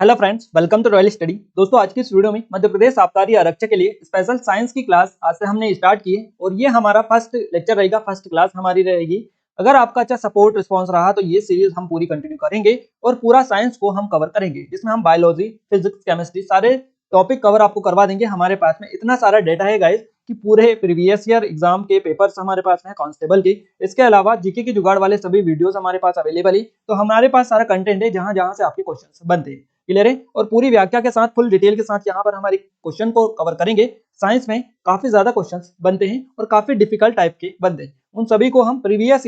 Hello friends, welcome to royal study. दोस्तों, आज की इस वीडियो में मध्य प्रदेश आबकारी आरक्षक के लिए स्पेशल साइंस की क्लास आज से हमने स्टार्ट की है और ये हमारा फर्स्ट लेक्चर रहेगा, फर्स्ट क्लास हमारी रहेगी। अगर आपका अच्छा सपोर्ट रिस्पांस रहा तो ये सीरीज हम पूरी कंटिन्यू करेंगे और पूरा साइंस को हम कवर करेंगे, जिसमें हम बायोलॉजी, फिजिक्स, केमिस्ट्री सारे टॉपिक कवर आपको करवा देंगे। हमारे पास में इतना सारा डेटा है गाइस कि पूरे प्रीवियस ईयर एग्जाम के पेपर्स हमारे पास में कांस्टेबल के, इसके अलावा जीके की जुगाड़ वाले सभी वीडियोस हमारे पास अवेलेबल है। तो हमारे पास सारा कंटेंट है जहां जहां से आपके क्वेश्चन बनते हैं। क्लियर है? और पूरी व्याख्या के साथ, फुल डिटेल के साथ यहाँ पर हमारे क्वेश्चन को कवर करेंगे। साइंस में काफी ज्यादा क्वेश्चंस बनते हैं और काफी डिफिकल्ट टाइप के बनते हैं। उन सभी को हम प्रीवियस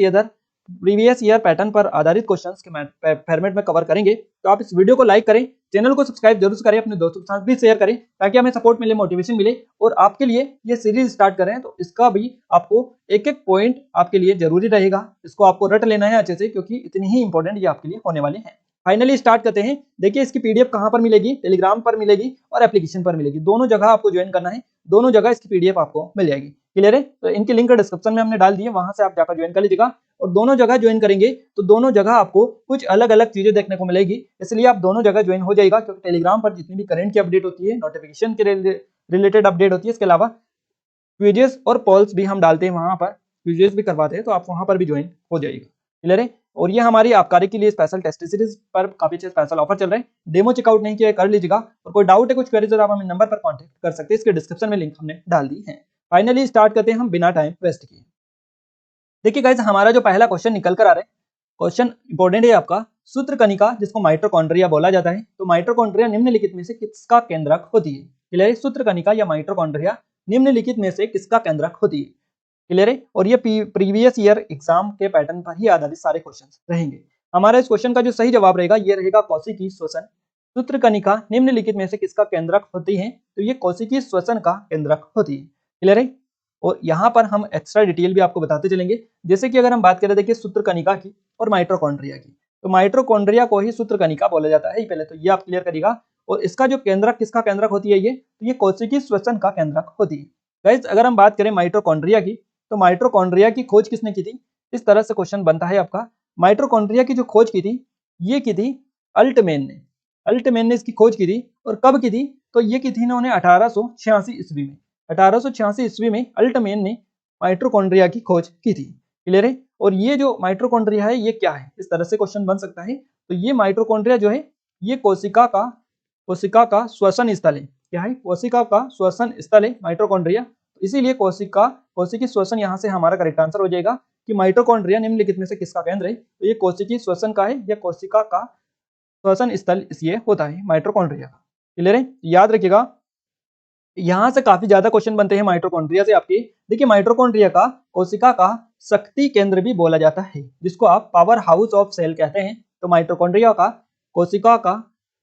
ईयर पैटर्न पर आधारित क्वेश्चंस के फॉर्मेट में कवर करेंगे। तो आप इस वीडियो को लाइक करें, चैनल को सब्सक्राइब जरूर करें, अपने दोस्तों के साथ भी शेयर करें ताकि हमें सपोर्ट मिले, मोटिवेशन मिले। और आपके लिए ये सीरीज स्टार्ट करें तो इसका भी आपको एक एक पॉइंट आपके लिए जरूरी रहेगा। इसको आपको रट लेना है अच्छे से, क्योंकि इतनी ही इंपॉर्टेंट ये आपके लिए होने वाले हैं। फाइनली स्टार्ट करते हैं। देखिए, इसकी पीडीएफ कहां पर मिलेगी? टेलीग्राम पर मिलेगी और एप्लीकेशन पर मिलेगी। दोनों जगह आपको ज्वाइन करना है, दोनों जगह इसकी पीडीएफ आपको मिल जाएगी। क्लियर है? तो इनकी लिंक डिस्क्रिप्शन में हमने डाल दी है, वहां से आप जाकर ज्वाइन कर लीजिएगा। और दोनों जगह ज्वाइन करेंगे तो दोनों जगह आपको कुछ अलग अलग चीजें देखने को मिलेगी, इसलिए आप दोनों जगह ज्वाइन हो जाएगा। क्योंकि टेलीग्राम पर जितनी भी करंट की अपडेट होती है, नोटिफिकेशन के रिलेटेड अपडेट होती है, इसके अलावा क्विजेस और पॉल्स भी हम डालते हैं, वहां पर क्विजेस भी करवाते हैं, तो आप वहां पर भी ज्वाइन हो जाएगा। क्लियर है? और ये हमारी आबकारी के लिए स्पेशल टेस्ट सीरीज पर काफी अच्छे स्पेशल ऑफर चल रहे हैं। डेमो चेकआउट नहीं किया कर लीजिएगा। और कोई डाउट है, कुछ क्वेरीज है, आप हमें नंबर पर कांटेक्ट कर सकते हैं, इसके डिस्क्रिप्शन में लिंक हमने डाल दी है। फाइनली स्टार्ट करते हैं हम बिना टाइम वेस्ट किए। देखिए गाइस, हमारा जो पहला क्वेश्चन निकल कर आ रहा है, क्वेश्चन इंपॉर्टेंट है आपका। सूत्रकनिका, जिसको माइटोकॉन्ड्रिया बोला जाता है, तो माइटोकॉन्ड्रिया निम्नलिखित में से किसका केंद्रक होती है? क्लियर है? सूत्रकनिका या माइटोकॉन्ड्रिया निम्नलिखित में से किसका केंद्रक होती है? क्लियर है? और ये प्रीवियस ईयर एग्जाम के पैटर्न पर ही आधारित सारे क्वेश्चंस रहेंगे। हमारा इस क्वेश्चन का जो सही जवाब रहेगा ये रहेगा कोशिकीय श्वसन। सूत्रकनिका निम्नलिखित में से किसका केंद्रक होती है? तो ये कोशिकीय श्वसन का केंद्रक होती है। क्लियर है? और यहाँ पर हम एक्स्ट्रा डिटेल भी आपको बताते चलेंगे। जैसे कि अगर हम बात करें, देखिए, सूत्रकनिका की और माइटोकॉन्ड्रिया की, तो माइटोकॉन्ड्रिया को ही सूत्रकनिका बोला जाता है। पहले तो ये आप क्लियर करिएगा। और इसका जो केंद्रक, किसका केंद्रक होती है? ये कोशिकीय श्वसन का केंद्रक होती है। गाइस, अगर हम बात करें माइटोकॉन्ड्रिया की, तो माइटोकॉन्ड्रिया की खोज किसने की थी? इस तरह से क्वेश्चन बनता है आपका। माइटोकॉन्ड्रिया की जो खोज की थी, ये की थी अल्टमैन ने इसकी खोज की थी। और कब की थी? तो ये की थी इन्होंने 1886 ईस्वी में। 1886 ईस्वी में अल्टमैन ने माइटोकॉन्ड्रिया की खोज की थी। क्लियर है? और ये जो माइटोकॉन्ड्रिया है ये क्या है? इस तरह से क्वेश्चन बन सकता है। तो ये माइटोकॉन्ड्रिया जो है ये कोशिका का श्वसन स्थल है। क्या है? कोशिका का श्वसन स्थल है माइटोकॉन्ड्रिया। इसीलिए कोशिकीय श्वसन यहाँ से हमारा करेक्ट आंसर हो जाएगा कि माइटोकॉन्ड्रिया निम्नलिखित में से किसका केंद्र है? तो ये कोशिकीय श्वसन का है, या कोशिका का श्वसन स्थल ये होता है माइटोकॉन्ड्रिया का। क्लियर है? याद रखिएगा, यहां से काफी ज्यादा क्वेश्चन बनते हैं माइटोकॉन्ड्रिया से आपके। देखिए, माइटोकॉन्ड्रिया का कोशिका का शक्ति केंद्र भी बोला जाता है, जिसको आप पावर हाउस ऑफ सेल कहते हैं। तो माइटोकॉन्ड्रिया का कोशिका का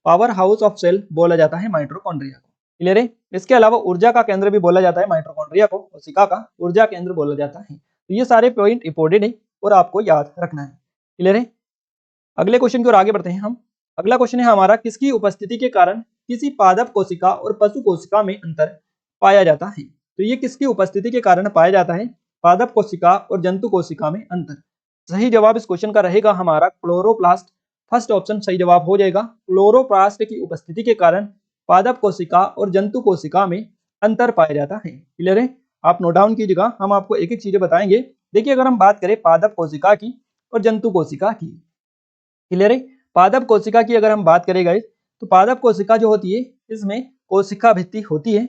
पावर हाउस ऑफ सेल बोला जाता है माइटोकॉन्ड्रिया को। क्लियर है? इसके अलावा ऊर्जा का केंद्र भी बोला जाता है माइटोकॉन्ड्रिया को, कोशिका का ऊर्जा केंद्र बोला जाता है। तो ये सारे पॉइंट इंपॉर्टेंट है और आपको याद रखना है। क्लियर है? अगले क्वेश्चन की ओर आगे बढ़ते हैं हम। अगला क्वेश्चन है हमारा, किसकी उपस्थिति के कारण किसी पादप कोशिका और पशु कोशिका में अंतर पाया जाता है? तो ये किसकी उपस्थिति के कारण पाया जाता है? पादप कोशिका और जंतु कोशिका में अंतर। सही जवाब इस क्वेश्चन का रहेगा हमारा क्लोरोप्लास्ट। फर्स्ट ऑप्शन सही जवाब हो जाएगा। क्लोरोप्लास्ट की उपस्थिति के कारण पादप कोशिका और जंतु कोशिका में अंतर पाया जाता है। क्लियर है? आप नोट डाउन कीजिएगा, हम आपको एक एक चीजें बताएंगे। देखिए, अगर हम बात करें पादप कोशिका की और जंतु कोशिका की, क्लियर है? पादप कोशिका की अगर हम बात करें गाइस, तो पादप कोशिका जो होती है इसमें कोशिका भित्ति होती है,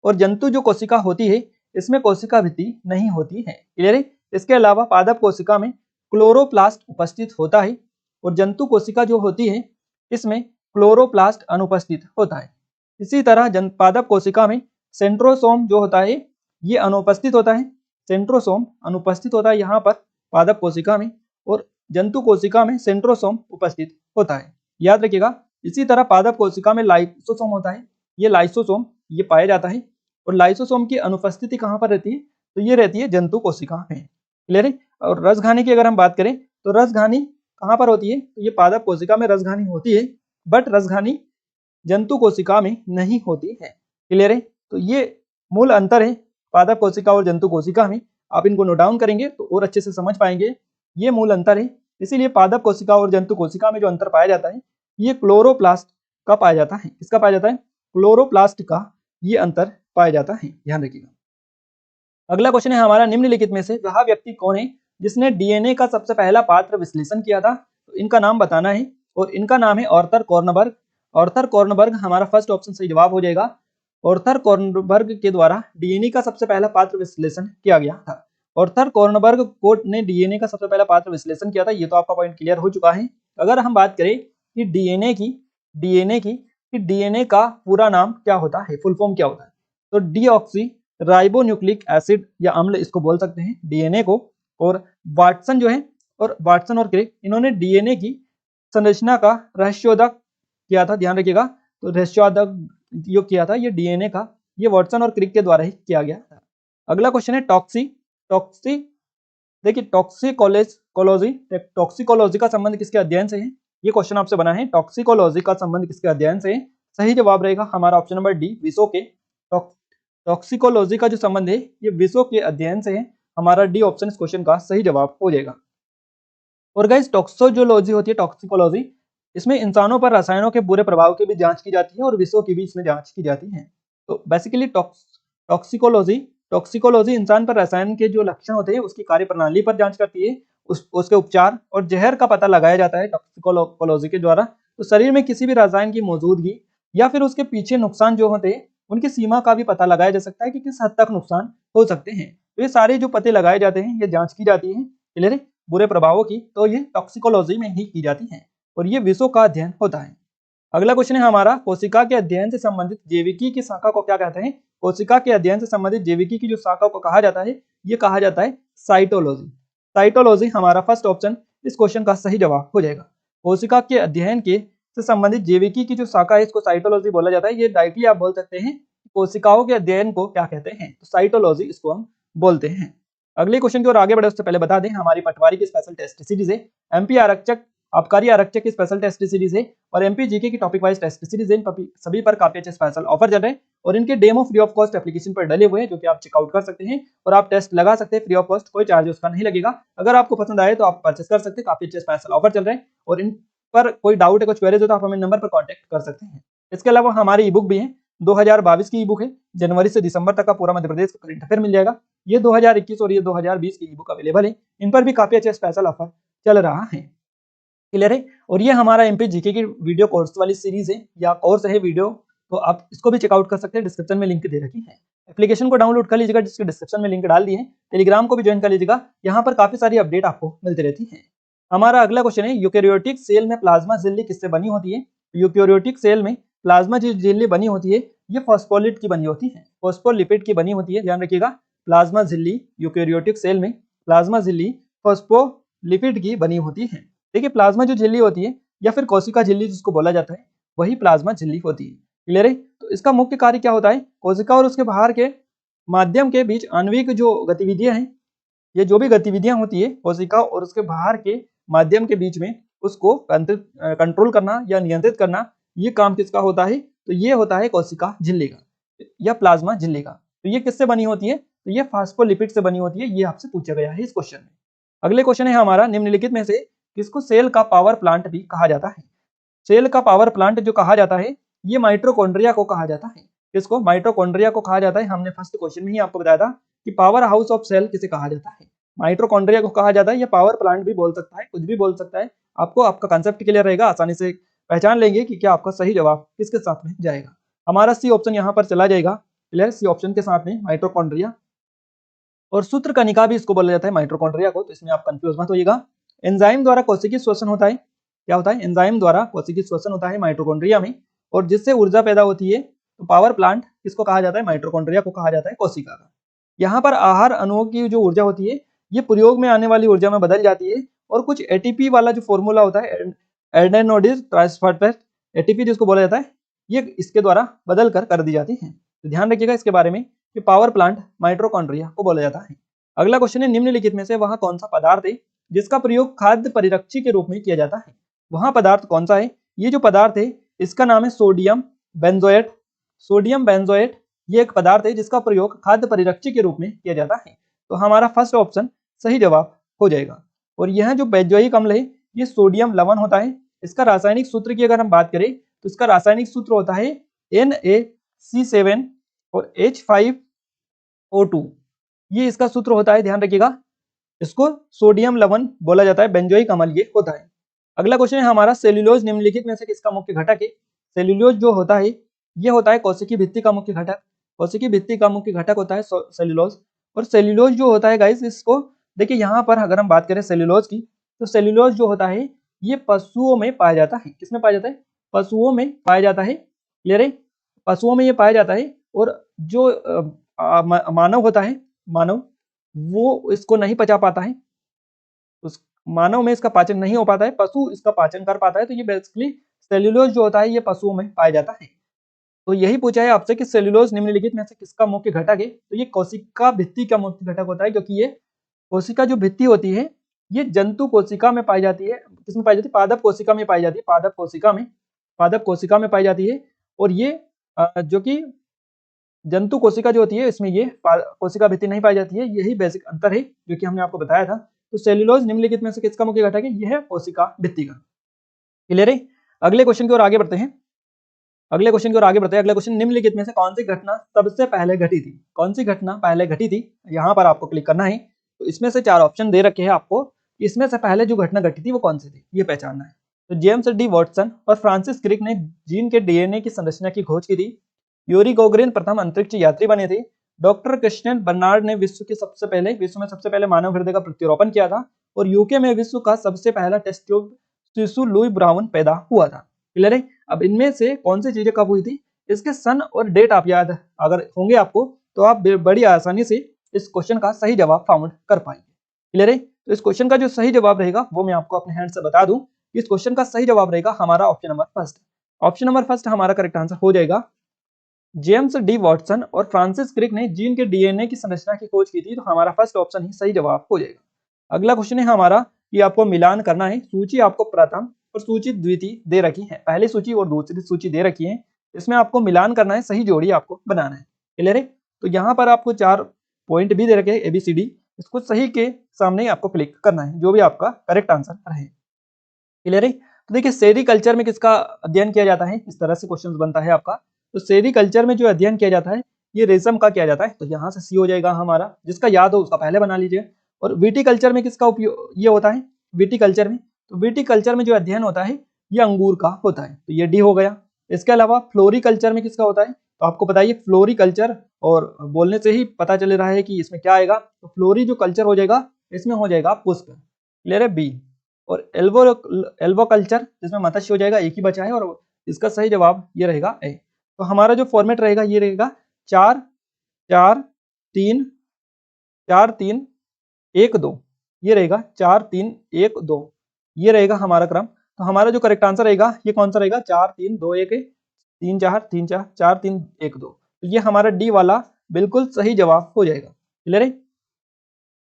और जंतु जो कोशिका होती है इसमें कोशिका भित्ति नहीं होती है। क्लियर है? इसके अलावा पादप कोशिका में क्लोरोप्लास्ट उपस्थित होता है, और जंतु कोशिका जो होती है इसमें क्लोरोप्लास्ट अनुपस्थित होता है। इसी तरह पादप कोशिका में सेंट्रोसोम जो होता है ये अनुपस्थित होता है। सेंट्रोसोम अनुपस्थित होता है यहाँ पर पादप कोशिका में, और जंतु कोशिका में सेंट्रोसोम उपस्थित होता है। याद रखिएगा। इसी तरह पादप कोशिका में लाइसोसोम होता है, ये लाइसोसोम ये पाया जाता है। और लाइसोसोम की अनुपस्थिति कहाँ पर रहती है? तो ये रहती है जंतु कोशिका में। क्लियर है? और रसघानी की अगर हम बात करें, तो रसघानी कहाँ पर होती है? तो ये पादप कोशिका में रसघानी होती है, बट रसघानी जंतु कोशिका में नहीं होती है। क्लियर है? तो ये मूल अंतर है पादप कोशिका और जंतु कोशिका में। आप इनको नोट डाउन करेंगे तो और अच्छे से समझ पाएंगे। ये मूल अंतर है। इसीलिए पादप कोशिका और जंतु कोशिका में जो अंतर पाया जाता है ये का पाया जाता है, किसका पाया जाता है, क्लोरोप्लास्ट का ये अंतर पाया जाता है, ध्यान रखिएगा। अगला क्वेश्चन है हमारा, निम्नलिखित में से वह व्यक्ति कौन है जिसने डीएनए का सबसे पहला पात्र विश्लेषण किया था, तो इनका नाम बताना है और इनका नाम है ऑर्थर कॉर्नबर्ग। ऑर्थर कॉर्नबर्ग हमारा फर्स्ट ऑप्शन सही जवाब हो जाएगा। ऑर्थर कॉर्नबर्ग के द्वारा डीएनए का सबसे पहला पात्र विश्लेषण किया गया था। ऑर्थर कॉर्नबर्ग कोर्ट ने डीएनए का सबसे पहला पात्र विश्लेषण किया था, ये तो आपका पॉइंट क्लियर हो चुका है। अगर हम बात करें कि डीएनए का पूरा नाम क्या होता है, फुल फॉर्म क्या होता है, तो डीऑक्सी राइबोन्यूक्लिक एसिड या अम्ल इसको बोल सकते हैं डीएनए को। और वाटसन जो है, और वाटसन और क्रिक, इन्होंने डीएनए की संरचना का रहस्योदक किया था, ध्यान रखिएगा। तो रहस्योदक जो किया था ये डीएनए का, ये वाटसन और क्रिक के द्वारा ही किया गया था। अगला क्वेश्चन है टॉक्सी देखिए टॉक्सिकोलॉजी का संबंध किसके अध्ययन से है, ये क्वेश्चन आपसे बना है। टॉक्सिकोलॉजी का संबंध किसके अध्ययन से है, सही जवाब रहेगा हमारा ऑप्शन नंबर डी, विषों के। टॉक्सिकोलॉजी का जो संबंध है ये विषों के अध्ययन से है, हमारा डी ऑप्शन इस क्वेश्चन का सही जवाब हो जाएगा। और गाइस टॉक्सोलॉजी होती है टॉक्सिकोलॉजी, इसमें इंसानों पर रसायनों के बुरे प्रभाव की भी जांच की जाती है और विषयों की भी इसमें जांच की जाती है। तो बेसिकली टॉक्सिकोलॉजी इंसान पर रसायन के जो लक्षण होते हैं उसकी कार्यप्रणाली पर जांच करती है, उसके उपचार और जहर का पता लगाया जाता है टॉक्सिकोलॉजी के द्वारा। तो शरीर में किसी भी रसायन की मौजूदगी या फिर उसके पीछे नुकसान जो होते हैं उनकी सीमा का भी पता लगाया जा सकता है कि किस हद तक नुकसान हो सकते हैं। तो ये सारे जो पते लगाए जाते हैं ये जांच की जाती है, क्लियर है, बुरे प्रभावों की, तो ये टॉक्सिकोलॉजी में ही की जाती है और ये विषयों का अध्ययन होता है। अगला क्वेश्चन है हमारा, कोशिका के अध्ययन से संबंधित जैविकी की शाखा को क्या कहते हैं। कोशिका के अध्ययन से संबंधित जैविकी की जो शाखा को कहा जाता है ये कहा जाता है साइटोलॉजी। साइटोलॉजी हमारा फर्स्ट ऑप्शन इस क्वेश्चन का सही जवाब हो जाएगा। कोशिका के अध्ययन के से संबंधित जैविकी की जो शाखा है इसको साइटोलॉजी बोला जाता है। ये डायरेक्टली आप बोल सकते हैं कोशिकाओं के अध्ययन को क्या कहते हैं, तो साइटोलॉजी इसको हम बोलते हैं। अगले क्वेश्चन की ओर आगे बढ़े उससे पहले बता दें हमारी पटवारी की स्पेशल टेस्ट सीरीज है, एमपी आरक्षक आबकारी आरक्षक की स्पेशल टेस्ट सीरीज है और एमपी जीके की टॉपिक वाइज टेस्ट सीरीज है। सभी पर काफी अच्छे स्पेशल ऑफर चल रहे हैं और इनके demo free of cost application पर डले हुए हैं जो कि आप चेकआउट कर सकते हैं और आप टेस्ट लगा सकते हैं फ्री ऑफ कॉस्ट, कोई चार्ज उसका नहीं लगेगा। अगर आपको पसंद आए तो आप परचेस कर सकते हैं, काफी अच्छे स्पेशल ऑफर चल रहे हैं और इन पर कोई डाउट है, कुछ क्वेरीज हो तो आप हमें नंबर पर कॉन्टेक्ट कर सकते हैं। इसके अलावा हमारी ई बुक भी है, 2022 की ई बुक है, जनवरी से दिसंबर तक का पूरा मध्य प्रदेश का करंट अफेयर मिल जाएगा। ये 2021 और ये 2020 की ई बुक अवेलेबल है, इन पर भी काफी अच्छे स्पेशल ऑफर चल रहा है, क्लियर है। और ये हमारा एमपी जीके की वीडियो कोर्स वाली सीरीज है या कोर्स है वीडियो, तो आप इसको भी चेकआउट कर सकते हैं, डिस्क्रिप्शन में लिंक दे रखी है। एप्लीकेशन को डाउनलोड कर लीजिएगा जिसके डिस्क्रिप्शन में लिंक डाल दिए हैं, टेलीग्राम को भी ज्वाइन कर लीजिएगा, यहाँ पर काफी सारी अपडेट आपको मिलती रहती है। हमारा अगला क्वेश्चन है, यूकैरियोटिक सेल में प्लाज्मा झिल्ली किससे बनी होती है। यूकैरियोटिक सेल में प्लाज्मा जो झिल्ली बनी होती है ये फॉस्फोलिपिड की बनी होती है, फॉस्फोलिपिड की बनी होती है, ध्यान रखिएगा। प्लाज्मा झिल्ली यूकैरियोटिक सेल में प्लाज्मा झिल्ली फॉस्फोलिपिड की बनी होती है। देखिए प्लाज्मा जो झिल्ली होती है या फिर कोशिका झिल्ली जिसको बोला जाता है वही प्लाज्मा झिल्ली होती है, क्लियर है। तो इसका मुख्य कार्य क्या होता है, कोशिका और उसके बाहर के माध्यम के बीच आणविक जो गतिविधियां हैं, ये जो भी गतिविधियां होती है कोशिका और उसके बाहर के माध्यम के बीच में उसको कंट्रोल करना या नियंत्रित करना, ये काम किसका होता है, तो ये होता है कोशिका झिल्ली का या प्लाज्मा झिल्ली का। तो ये किससे बनी होती है, तो ये फॉस्फोलिपिड से बनी होती है, ये आपसे पूछा गया है इस क्वेश्चन में। अगले क्वेश्चन है हमारा, निम्नलिखित में से किसको सेल का पावर प्लांट भी कहा जाता है। सेल का पावर प्लांट जो कहा जाता है ये माइटोकॉन्ड्रिया को कहा जाता है। किसको, माइटोकॉन्ड्रिया को कहा जाता है। हमने फर्स्ट क्वेश्चन में ही आपको बताया था कि पावर हाउस ऑफ सेल किसे कहा जाता है, माइटोकॉन्ड्रिया को कहा जाता है। या पावर प्लांट भी बोल सकता है, कुछ भी बोल सकता है, आपको आपका कंसेप्ट क्लियर रहेगा, आसानी से पहचान लेंगे कि क्या आपका सही जवाब किसके साथ में जाएगा। हमारा सी ऑप्शन यहाँ पर चला जाएगा, क्लियर, सी ऑप्शन के साथ में माइटोकॉन्ड्रिया। और सूत्र कनिका भी इसको बोला जाता है माइटोकॉन्ड्रिया को, तो इसमें आप कंफ्यूज मत होइएगा। एंजाइम द्वारा कोशिकीय श्वसन होता है, क्या होता है, एंजाइम द्वारा कोशिकीय श्वसन होता है माइटोकॉन्ड्रिया में और जिससे ऊर्जा पैदा होती है। तो पावर प्लांट किसको कहा जाता है, माइटोकॉन्ड्रिया को कहा जाता है, कोशिका का। यहाँ पर आहार अणुओं की जो ऊर्जा होती है ये प्रयोग में आने वाली ऊर्जा में बदल जाती है और कुछ एटीपी वाला जो फॉर्मूला होता है एडेनोसिन ट्राइफॉस्फेट एटीपी जिसको बोला जाता है, ये इसके द्वारा बदल कर दी जाती है। तो ध्यान रखिएगा इसके बारे में कि पावर प्लांट माइटोकॉन्ड्रिया को बोला जाता है। अगला क्वेश्चन है, निम्नलिखित में से वह कौन सा पदार्थ है जिसका प्रयोग खाद्य परिरक्षी के रूप में किया जाता है। वह पदार्थ कौन सा है, ये जो पदार्थ है इसका नाम है सोडियम बेंजोएट। सोडियम बेंजोएट ये एक पदार्थ है जिसका प्रयोग खाद्य परिरक्षी के रूप में किया जाता है। तो हमारा फर्स्ट ऑप्शन सही जवाब हो जाएगा। और यह जो बेंजोइक अम्ल है ये सोडियम लवण होता है। इसका रासायनिक सूत्र की अगर हम बात करें तो इसका रासायनिक सूत्र होता है Na C7 और H5O2। ये इसका सूत्र होता है, ध्यान रखिएगा। इसको सोडियम लवण बोला जाता है, बेंजोइक अम्ल ये होता है। अगला क्वेश्चन है हमारा, सेल्यूलोज निम्नलिखित में से किसका मुख्य घटक है? सेल्यूलोज जो होता है ये होता है कोशिकी भित्ति का मुख्य घटक। कोशिकी भित्ति का मुख्य घटक होता है सेल्यूलोज। और सेल्यूलोज जो होता है गाइस, इसको देखिए यहाँ पर अगर हम बात करें सेल्यूलोज की, तो सेल्यूलोज जो होता है ये पशुओं में पाया जाता है। किसमें पाया जाता है? पशुओं में पाया जाता है। क्लियर है? पशुओं में ये पाया जाता है। और जो मानव होता है, मानव वो इसको नहीं पचा पाता है, उस मानव में इसका पाचन नहीं हो पाता है, पशु इसका पाचन कर पाता है। तो ये बेसिकली सेल्यूलोज जो होता है ये पशुओं में पाया जाता है। तो यही पूछा है आपसे कि सेल्यूलोज निम्नलिखित में से किसका मुख्य घटक है? तो ये कोशिका भित्ति का मुख्य घटक होता है, क्योंकि ये कोशिका जो भित्ति होती है ये जंतु कोशिका में पाई जाती है। किसमें पाई जाती है? पादप कोशिका में पाई जाती है। पादप कोशिका में पाई जाती है। और ये जो कि जंतु कोशिका जो होती है इसमें ये कोशिका भित्ति नहीं पाई जाती है। यही बेसिक अंतर है जो कि हमने आपको बताया था। तो सेल्यूलोज निम्नलिखित में से किसका मुख्य घटक है? यह है कोशिका भित्ति का। क्लियर है? अगले क्वेश्चन की ओर आगे बढ़ते हैं। अगले क्वेश्चन, निम्नलिखित में से कौन सी घटना सबसे पहले घटी थी? कौन सी घटना पहले घटी थी? यहाँ पर आपको क्लिक करना है। तो इसमें से 4 ऑप्शन दे रखे हैं आपको। इसमें से पहले जो घटना घटी थी वो कौन सी थी, ये पहचानना है। तो जेम्स डी वॉटसन और फ्रांसिस क्रिक ने जीन के डीएनए की संरचना की खोज की थी। यूरी गोगरिन प्रथम अंतरिक्ष यात्री बने थे। डॉक्टर क्रिश्चियन बर्नार्ड ने विश्व में सबसे पहले मानव हृदय का प्रत्यारोपण किया था। और यूके में विश्व का सबसे पहला टेस्ट ट्यूब शिशु लुई ब्राउन पैदा हुआ था। क्लियर है? अब इनमें से कौन सी चीजें कब हुई थी, इसके सन और डेट आप याद अगर होंगे आपको, तो आप बड़ी आसानी से इस क्वेश्चन का सही जवाब फाउंड कर पाएंगे। क्लियर है? तो इस क्वेश्चन का जो सही जवाब रहेगा वो मैं आपको अपने हैंड से बता दूं। इस क्वेश्चन का सही जवाब रहेगा हमारा option number first. Option number first हमारा करेक्ट आंसर हो जाएगा। जेम्स डी वॉटसन और फ्रांसिस क्रिक ने जीन के डीएनए की संरचना की खोज की थी। तो हमारा फर्स्ट ऑप्शन ही सही जवाब हो जाएगा। अगला क्वेश्चन है हमारा कि आपको मिलान करना है। सूची आपको प्रथम और सूची द्वितीय दे रखी है, पहली सूची और दूसरी सूची दे रखी है। इसमें आपको मिलान करना है, सही जोड़ी आपको बनाना है। क्लियर है? तो यहाँ पर आपको 4 पॉइंट भी दे रखे हैं ABCD, इसको सही के सामने आपको क्लिक करना है, जो भी आपका करेक्ट आंसर रहे। क्लियर है? तो देखिए सेरीकल्चर में किसका अध्ययन किया जाता है, इस तरह से क्वेश्चन बनता है आपका। तो सेरीकल्चर में जो अध्ययन किया जाता है ये रेशम का किया जाता है। तो यहाँ से सी हो जाएगा हमारा, जिसका याद हो उसका पहले बना लीजिए। और विटीकल्चर में किसका उपयोग ये होता है? विटीकल्चर में, तो विटीकल्चर में जो अध्ययन होता है ये अंगूर का होता है। तो ये डी हो गया। इसके अलावा फ्लोरिकल्चर में किसका होता है? तो आपको बताइए फ्लोरिकल्चर, और बोलने से ही पता चल रहा है कि इसमें क्या आएगा। तो फ्लोरी जो कल्चर हो जाएगा इसमें हो जाएगा पुष्प। क्लियर है? बी। और एल्वोकल्चर जिसमें मत्स्य हो जाएगा, एक ही बचा है, और इसका सही जवाब ये रहेगा ए। तो हमारा जो फॉर्मेट रहेगा ये रहेगा 4 4 3 4 3 1 2, ये रहेगा 4 3 1 2, ये रहेगा हमारा क्रम। तो हमारा जो करेक्ट आंसर रहेगा ये कौन सा रहेगा? 4 3 2 1 3 4 3 4 4 3 1 2। तो ये हमारा डी वाला बिल्कुल सही जवाब हो जाएगा। क्लियर है?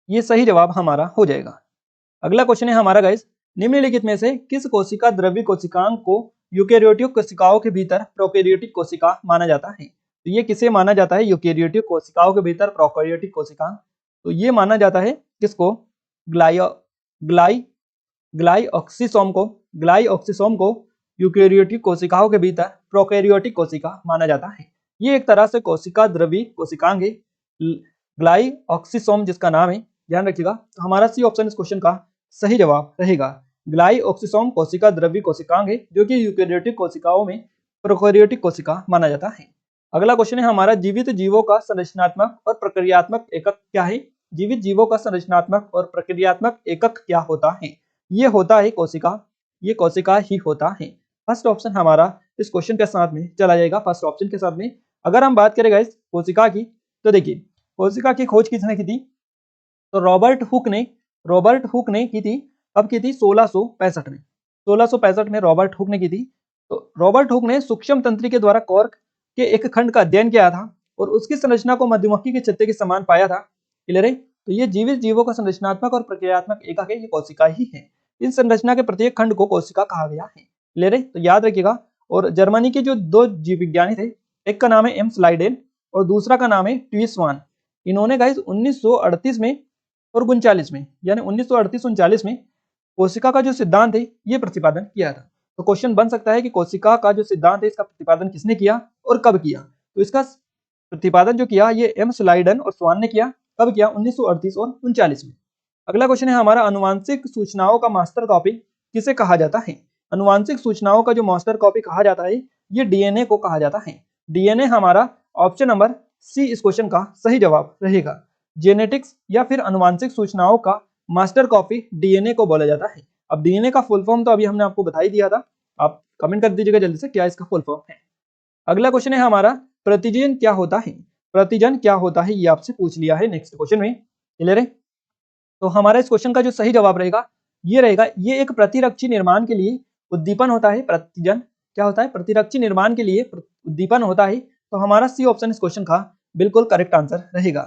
ये सही जवाब हमारा हो जाएगा। अगला क्वेश्चन है हमारा गाइस, निम्नलिखित में से किस कोशिका द्रव्य कोशिकांग को यूकेरियोटिक कोशिकाओं के भीतर प्रोकैरियोटिक कोशिका माना जाता है? तो ये किसे माना जाता है? यूकेरियोटिक कोशिकाओं के भीतर प्रोकैरियोटिक कोशिकांग। तो ये माना जाता है किसको? ग्लाइऑक्सिसोम को यूकेरियोटिक कोशिकाओं के भीतर प्रोकैरियोटिक कोशिका माना जाता है। ये एक तरह से कोशिका द्रव्य कोशिकांग है, ग्लाइऑक्सिसोम जिसका नाम है, ध्यान रखिएगा। तो हमारा सी ऑप्शन इस क्वेश्चन का सही जवाब रहेगा। ग्लाइऑक्सिसोम कोशिका द्रव्य कोशिकांग है, जो कि यूकेरियोटिक कोशिकाओं में प्रोकैरियोटिक कोशिका माना जाता है। अगला क्वेश्चन है हमारा, जीवित जीवों का संरचनात्मक और प्रक्रियात्मक एकक क्या है? जीवित जीवों का संरचनात्मक और प्रक्रियात्मक एकक क्या होता है? ये होता है कोशिका, ये कोशिका ही होता है। फर्स्ट ऑप्शन हमारा इस क्वेश्चन के साथ में चला जाएगा, फर्स्ट ऑप्शन के साथ में। अगर हम बात करें गाइस कोशिका की, तो देखिए कोशिका की खोज किसने की थी? तो रॉबर्ट हुक ने की थी। कब की थी? 1665 में। 1665 में रॉबर्ट हुक ने की थी। तो रॉबर्ट हुक ने सूक्ष्म तंत्री के द्वारा कॉर्क के एक खंड का अध्ययन किया था और उसकी संरचना को मधुमक्खी के छत्ते के समान पाया था। क्लियर है? तो ये जीवित जीवों का संरचनात्मक और प्रक्रियात्मक एकक है, ये कोशिका ही है। इस संरचना के प्रत्येक खंड को कोशिका कहा गया है। क्लियर है? तो याद रखिएगा। और जर्मनी के जो 2 जीव विज्ञानी थे, एक का नाम है एम स्लाइडेन और दूसरा का नाम है ट्विसवान। इन्होंने गाइस 1938 में और 39 में, यानी 1938-39 में कोशिका का जो सिद्धांत है ये प्रतिपादन किया था। तो क्वेश्चन बन सकता है कि कोशिका का जो सिद्धांत है इसका प्रतिपादन किसने किया और कब किया। तो इसका प्रतिपादन जो किया ये एम स्लाइडन और स्वान ने किया। कब किया? 1938 और 39 में। अगला क्वेश्चन है हमारा, अनुवांशिक सूचनाओं का मास्टर कॉपी किसे कहा जाता है? अनुवांशिक सूचनाओं का जो मास्टर कॉपी कहा जाता है ये डीएनए को कहा जाता है। डीएनए हमारा ऑप्शन नंबर सी इस क्वेश्चन का सही जवाब रहेगा। जेनेटिक्स या फिर अनुवांशिक सूचनाओं का मास्टर कॉपी डीएनए को बोला जाता है। अब डीएनए का फुल फॉर्म तो अभी हमने आपको बता ही दिया था, आप कमेंट कर दीजिएगा जल्दी से क्या इसका फुल फॉर्म है। अगला क्वेश्चन है हमारा, प्रतिजन क्या होता है? प्रतिजन क्या होता है ये आपसे पूछ लिया है नेक्स्ट क्वेश्चन में। क्लियर है? तो हमारा इस क्वेश्चन का जो सही जवाब रहेगा ये रहेगा, ये एक प्रतिरक्षी निर्माण के लिए उद्दीपन होता है। प्रतिजन क्या होता है? प्रतिरक्षी निर्माण के लिए उद्दीपन होता है। तो हमारा सी ऑप्शन इस क्वेश्चन का बिल्कुल करेक्ट आंसर रहेगा।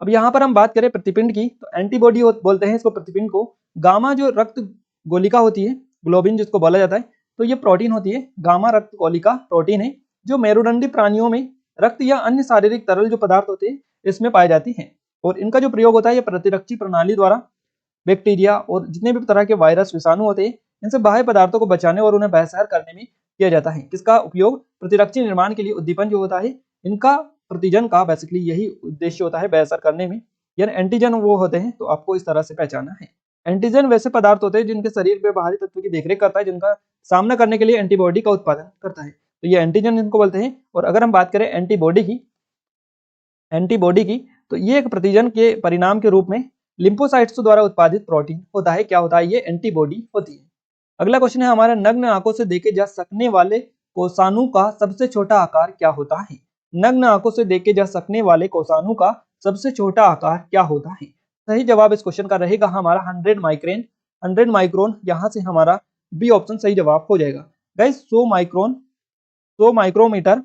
अब यहाँ पर हम बात करें प्रतिपिंड की, तो एंटीबॉडी बोलते हैं इसको प्रतिपिंड को। गामा जो रक्त गोलिका होती है, ग्लोबिन जिसको बोला जाता है, तो ये प्रोटीन होती है। गामा रक्त गोलिका प्रोटीन है जो मेरुदंडी प्राणियों में रक्त या अन्य शारीरिक तरल जो पदार्थ होते हैं इसमें पाए जाती हैं। और इनका जो प्रयोग होता है ये प्रतिरक्षी प्रणाली द्वारा बैक्टीरिया और जितने भी तरह के वायरस विषाणु होते हैं इनसे बाह्य पदार्थों को बचाने और उन्हें बहिष्कार करने में किया जाता है। किसका उपयोग? प्रतिरक्षी निर्माण के लिए उद्दीपन जो होता है इनका, प्रतिजन का बेसिकली यही उद्देश्य होता है बहिष्कार करने में। यानी एंटीजन वो होते हैं, तो आपको इस तरह से पहचाना है। एंटीजन वैसे पदार्थ होते हैं जिनके शरीर पे बाहरी तत्व की देखरेख करता है, जिनका सामना करने के लिए एंटीबॉडी का उत्पादन करता है, तो ये एंटीजन इनको बोलते हैं। और अगर हम बात करें एंटीबॉडी की, तो ये एक प्रतिजन के परिणाम के रूप में लिम्फोसाइट्स द्वारा उत्पादित प्रोटीन होता है। क्या होता है? ये एंटीबॉडी होती है। अगला क्वेश्चन है हमारा, नग्न आंखों से देखे जा सकने वाले कोषाणु का सबसे छोटा आकार क्या होता है? नग्न आंखों से देखे जा सकने वाले कोषाणु का सबसे छोटा आकार क्या होता है? सही जवाब इस क्वेश्चन का रहेगा हमारा 100 माइक्रोन। 100 माइक्रोन यहाँ से हमारा बी ऑप्शन सही जवाब हो जाएगा। गाइस 100 माइक्रोन, 100 माइक्रोमीटर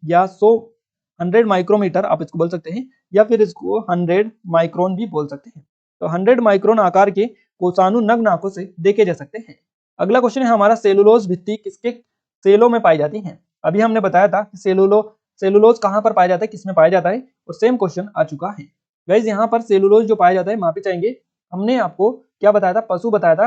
या 100 माइक्रोमीटर आप इसको बोल सकते हैं, या फिर इसको 100 माइक्रोन भी बोल सकते हैं। तो 100 माइक्रोन आकार के कोषाणु नग्न आंखों से देखे जा सकते हैं। अगला क्वेश्चन है हमारा, सेलुलोज भित्ति किसके सेलों में पाई जाती है? अभी हमने बताया था कि सेलुलोज कहाँ पर पाया जाता है, किसमें पाया जाता है, और सेम क्वेश्चन आ चुका है। गाइस यहाँ पर सेलुलोज जो पाया जाता है, माफी चाहेंगे, हमने आपको क्या बताया था? पशु बताया था।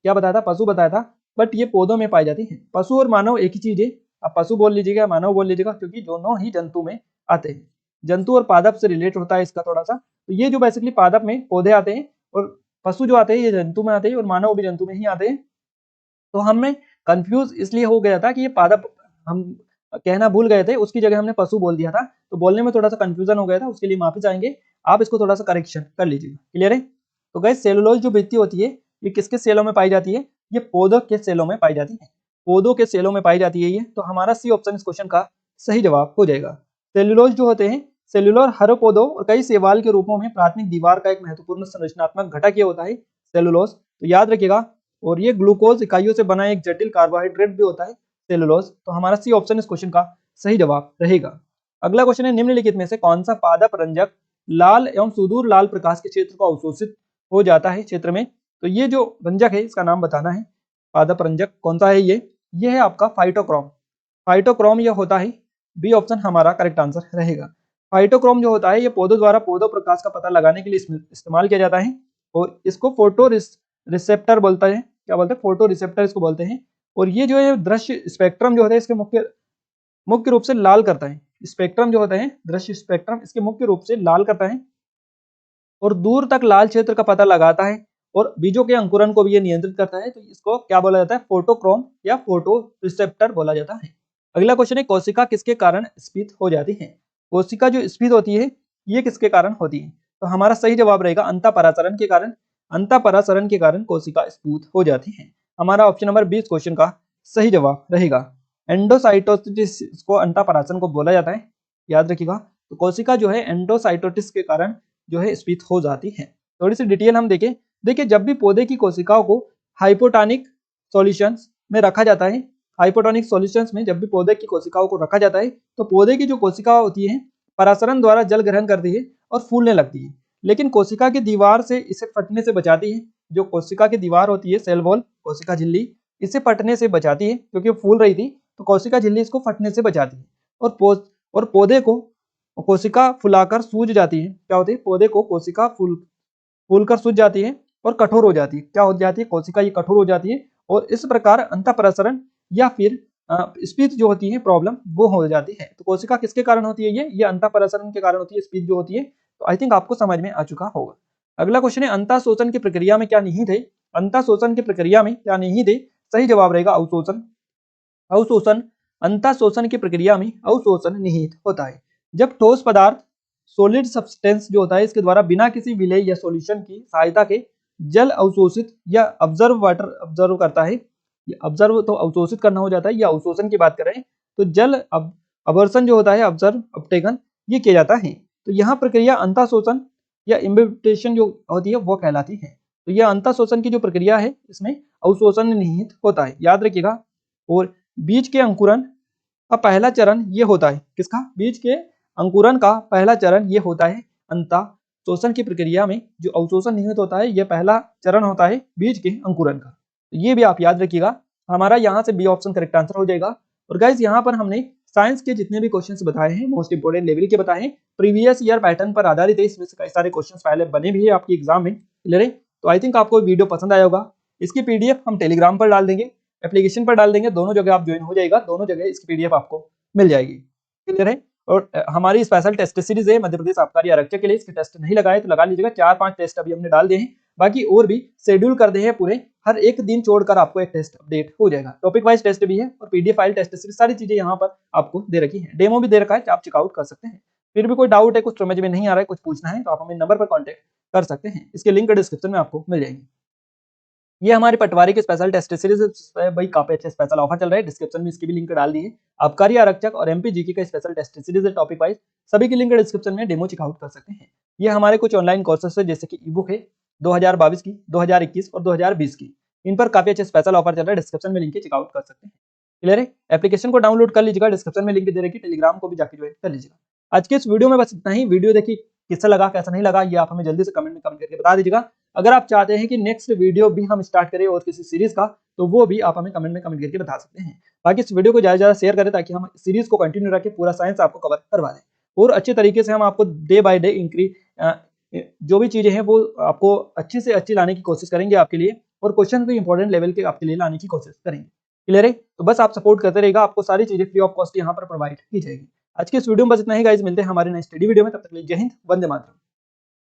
क्या बताया था? पशु बताया था, बट ये पौधों में पाई जाती है। पशु और मानव एक ही चीज है, आप पशु बोल लीजिएगा, मानव बोल लीजिएगा, क्योंकि दोनों ही जंतु में आते हैं। जंतु और पादप से रिलेट होता है इसका थोड़ा सा। तो ये जो बेसिकली पादप में पौधे आते हैं और पशु जो आते हैं ये जंतु में आते हैं और मानव भी जंतु में ही आते हैं। तो हमें कंफ्यूज इसलिए हो गया था कि ये पादप हम कहना भूल गए थे, उसकी जगह हमने पशु बोल दिया था, तो बोलने में थोड़ा सा कंफ्यूजन हो गया था, उसके लिए माफी चाहेंगे। आप इसको थोड़ा सा करेक्शन कर लीजिएगा। क्लियर है? तो गाइस सेलुलोज जो भित्ति होती है ये किसके सेलों में पाई जाती है? ये पौधों के सेलों में पाई जाती है। पौधों के सेलों में पाई जाती है ये। तो हमारा सी ऑप्शन इस क्वेश्चन का सही जवाब हो जाएगा। सेलुलोज जो होते हैं, सेलुलर हर पौधों और कई शैवाल के रूपों में प्राथमिक दीवार का एक महत्वपूर्ण संरचनात्मक घटक ये होता है सेलुलोज। तो याद रखिएगा। और ये ग्लूकोज इकाइयों से बना एक जटिल कार्बोहाइड्रेट भी होता है सेलुलोज। तो हमारा सी ऑप्शन इस क्वेश्चन का सही जवाब रहेगा। अगला क्वेश्चन है, निम्नलिखित में से कौन सा पादप रंजक लाल एवं सुदूर लाल प्रकाश के क्षेत्र को अवशोषित हो जाता है क्षेत्र में? तो ये जो रंजक है इसका नाम बताना है। पादप रंजक कौन सा है? ये है आपका फाइटोक्रोम। फाइटोक्रोम ये होता है, बी ऑप्शन हमारा करेक्ट आंसर रहेगा। फाइटोक्रोम जो होता है ये पौधों द्वारा पौधों प्रकाश का पता लगाने के लिए इस्तेमाल किया जाता है और इसको फोटो रिसेप्टर बोलता है। क्या बोलते हैं? फोटो रिसेप्टर इसको बोलते हैं। और ये जो है दृश्य स्पेक्ट्रम जो होता है इसके मुख्य रूप से लाल करता है। स्पेक्ट्रम जो होता है, दृश्य स्पेक्ट्रम इसके मुख्य रूप से लाल करता है और दूर तक लाल क्षेत्र का पता लगाता है और बीजों के अंकुरन को भी ये नियंत्रित करता है। तो इसको क्या बोला जाता है? फोटोक्रोम या फोटो रिसेप्टर बोला जाता है। अगला क्वेश्चन है, कोशिका किसके कारण स्फीत हो जाती है? कोशिका जो स्फीत होती है ये किसके कारण होती है? तो हमारा सही जवाब रहेगा अंतःपरासरण के कारण। अंतःपरासरण के कारण कोशिका स्फूत हो जाती है। हमारा ऑप्शन नंबर 20 क्वेश्चन का सही जवाब रहेगा। एंडोसाइटोसिस को अंतःपरासरण को बोला जाता है, याद रखिएगा। तो कोशिका जो है एंडोसाइटोसिस के कारण जो है स्फीत हो जाती है। थोड़ी सी डिटेल हम देखें। देखिए, जब भी पौधे की कोशिकाओं को हाइपोटोनिक सॉल्यूशंस में रखा जाता है, हाइपोटोनिक सॉल्यूशंस में जब भी पौधे की कोशिकाओं को रखा जाता है तो पौधे की जो कोशिका होती है परासरण द्वारा जल ग्रहण करती है और फूलने लगती है, लेकिन कोशिका की दीवार से इसे फटने से बचाती है। जो कोशिका की दीवार होती है, सेल वॉल, कोशिका झिल्ली, इसे फटने से बचाती है क्योंकि फूल रही थी, तो कोशिका झिल्ली इसको फटने से बचाती है। और पौधे को कोशिका फुलाकर सूज जाती है। क्या होती है? पौधे को कोशिका फूलकर सूज जाती है और कठोर हो जाती है। क्या हो जाती है? कोशिका ये कठोर हो जाती है और इस प्रकार अंतःप्रसरण या फिर स्पीच जो होती है प्रॉब्लम वो हो जाती है। तो कोशिका किसके कारण होती है? ये अंतःप्रसरण के कारण होती है, स्पीच जो होती है। तो आई थिंक आपको समझ में आ चुका होगा। अगला क्वेश्चन है, अंतःशोषण की प्रक्रिया में क्या निहित है? अंतःशोषण की प्रक्रिया में क्या निहित है? सही जवाब रहेगा अवशोषण। अवशोषण, अंतःशोषण की प्रक्रिया में अवशोषण निहित होता है। जब ठोस पदार्थ सॉलिड सब्सटेंस जो होता है इसके द्वारा बिना किसी विलेय या सॉल्यूशन की सहायता के जल अवशोषित या ऑब्जर्व वाटर ऑब्जर्व करता है। ऑब्जर्व तो अवशोषित करना हो जाता है, या अवशोषण की बात करें तो जल अवर्सन जो होता है ऑब्जर्व अपटेकन ये किया जाता है। तो यहाँ प्रक्रिया अंतःशोषण या इम्बिप्टेशन जो होती है वो कहलाती है। तो यह अंतःशोषण की जो प्रक्रिया है इसमें अवशोषण निहित होता है, याद रखिएगा। और बीज के अंकुरन का पहला चरण ये होता है, किसका? बीज के अंकुरन का पहला चरण ये होता है अंतःशोषण की प्रक्रिया में जो अवशोषण निहित होता है, ये पहला चरण होता है बीज के अंकुरन का। तो ये भी आप याद रखिएगा। हमारा यहाँ से बी ऑप्शन करेक्ट आंसर हो जाएगा। और गाइस यहाँ पर हमने साइंस के जितने भी क्वेश्चंस बताए हैं मोस्ट इंपोर्टेंट लेवल के बताए हैं, प्रीवियस ईयर पैटर्न पर आधारित है। इसमें से कई सारे क्वेश्चंस पहले बने भी है आपकी एग्जाम में, क्लियर है। तो आई थिंक आपको वीडियो पसंद आया होगा। इसकी पीडीएफ हम टेलीग्राम पर डाल देंगे, एप्लीकेशन पर डाल देंगे, दोनों जगह आप ज्वाइन हो जाएगा, दोनों जगह इसकी पीडीएफ आपको मिल जाएगी, क्लियर है। और हमारी स्पेशल टेस्ट सीरीज है मध्य प्रदेश आबकारी आरक्षक के लिए, इसके टेस्ट नहीं लगाए तो लगा लीजिएगा। 4-5 टेस्ट अभी हमने डाल दिए हैं, बाकी और भी शेड्यूल कर दिए हैं पूरे। हर एक दिन छोड़कर आपको एक टेस्ट अपडेट हो जाएगा। टॉपिक वाइज टेस्ट भी है और पीडीएफ फाइल टेस्ट सीरीज, सारी चीजें यहाँ पर आपको दे रखी है। डेमो भी दे रखा है, आप चेकआउट कर सकते हैं। फिर भी कोई डाउट है, कुछ समझ में नहीं आ रहा है, कुछ पूछना है तो आप हमें नंबर पर कॉन्टेक्ट कर सकते हैं। इसके लिंक डिस्क्रिप्शन में आपको मिल जाएंगे। ये हमारी पटवारी की स्पेशल टेस्ट सीरीज भाई काफी अच्छे स्पेशल ऑफर चल रहे हैं, डिस्क्रिप्शन में इसकी भी लिंक डाल दी है। आबकारी आरक्षक और एमपी जीके का स्पेशल टेस्ट सीरीज है टॉपिक वाइज, सभी की लिंक डिस्क्रिप्शन में, डेमो चेकआउट कर सकते हैं। ये हमारे कुछ ऑनलाइन कोर्सेस है, जैसे कि ई बुक है 2022 की, 2021 और 2020 की, इन पर काफी अच्छे स्पेशल ऑफर चल रहा है, डिस्क्रिप्शन में लिंक चेकआउट कर सकते हैं, क्लियर है। एप्लीकेशन को डाउनलोड कर लीजिएगा, डिस्क्रिप्शन में लिंक दे रखी, टेलीग्राम को भी जाकर ज्वाइन कर लीजिएगा। आज के इस वीडियो में बस इतना ही। वीडियो देखिए कैसा लगा कैसा नहीं लगा ये आप हमें जल्दी से कमेंट में कमेंट करके बता दीजिएगा। अगर आप चाहते हैं कि नेक्स्ट वीडियो भी हम स्टार्ट करें और किसी सीरीज का, तो वो भी आप हमें कमेंट में कमेंट करके बता सकते हैं। बाकी इस वीडियो को ज्यादा से ज्यादा शेयर करें ताकि हम सीरीज को कंटिन्यू रखें, पूरा साइंस आपको कवर करवा दें और अच्छे तरीके से हम आपको डे बाय डे जो भी चीजें हैं वो आपको अच्छी से अच्छी लाने की कोशिश करेंगे आपके लिए, और क्वेश्चन भी इंपॉर्टेंट लेवल के आपके लिए लाने की कोशिश करेंगे, क्लियर है। तो बस आप सपोर्ट करते रहेगा, आपको सारी चीजें फ्री ऑफ कॉस्ट यहाँ पर प्रोवाइड की जाएगी। आज के इस वीडियो में बस इतना ही गाइस, मिलते हैं हमारे नेक्स्ट स्टडी वीडियो में, तब तक के लिए जय हिंद, वंदे मातरम।